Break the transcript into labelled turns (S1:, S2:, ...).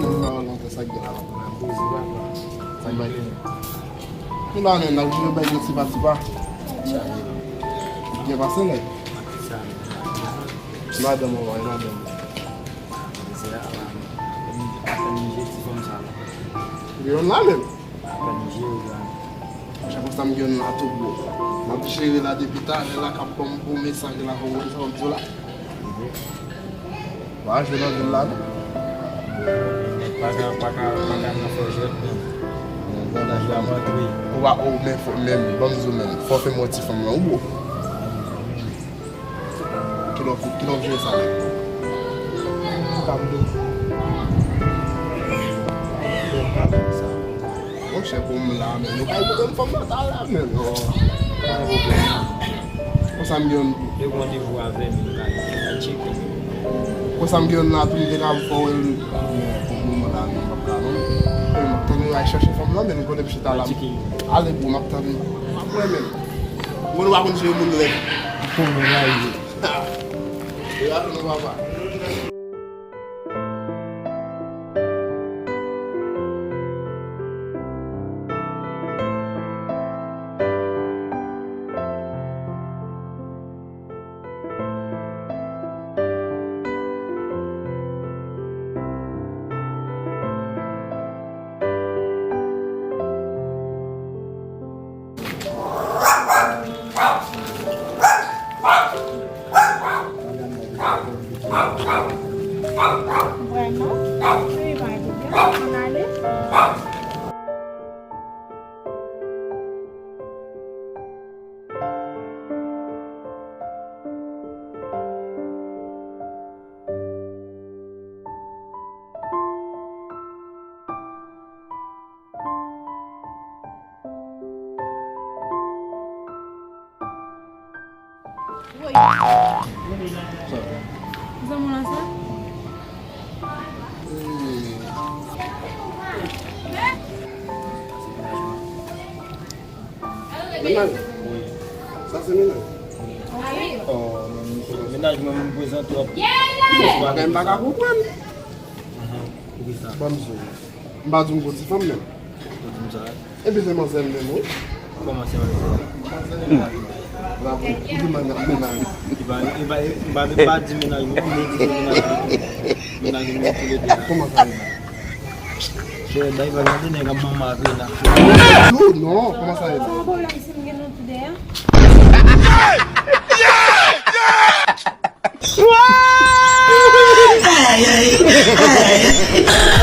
S1: não consegue lá. Sai mais. Não dá, né? Não viu bem se participar. Que vai ser, né? Nada, meu pai, nada. Viu lá mesmo? Já gostamos de ir lá tudo. Mas cheguei lá de pitar, ela acabou com um mensagem lá com o outro lá. Vai ajudar do lado.
S2: Pagar na projeto mesmo.
S1: Ou mesmo, vamos mesmo. Forte motif lá, o bom. Que não viu ça. Oxe, como lá mesmo. Não cai botando pra matar lá mesmo. Você me deu.
S2: Eu vou divulgar a mim, cara.
S1: Você me deu na tua ideia para o problema lá mesmo. Eu não vai chercher fome lá mesmo. Quando eu estar lá. Allez, pour m'attendre. Après même. Moi, on va continuer mon lait.
S2: Pour me live.
S1: Et là, on va voir.
S3: Bueno, canales. Vamos lançar?
S1: Ça c'est mignon.
S2: Oh, ménage moi me présente trop.
S1: Pas même pas qu'à comprendre. Bonne journée. Pas d'une petite femme même. Et puis c'est mon seul même.
S2: Comment c'est
S1: Bravo. Tout le monde
S2: il va même pas dire ménage, ménage
S1: comment ça?
S2: Je vais aller regarder les mamans là.
S1: Non, comment ça est?
S3: Vamos lá, se ninguém não puder.
S4: Ai, ai, ai.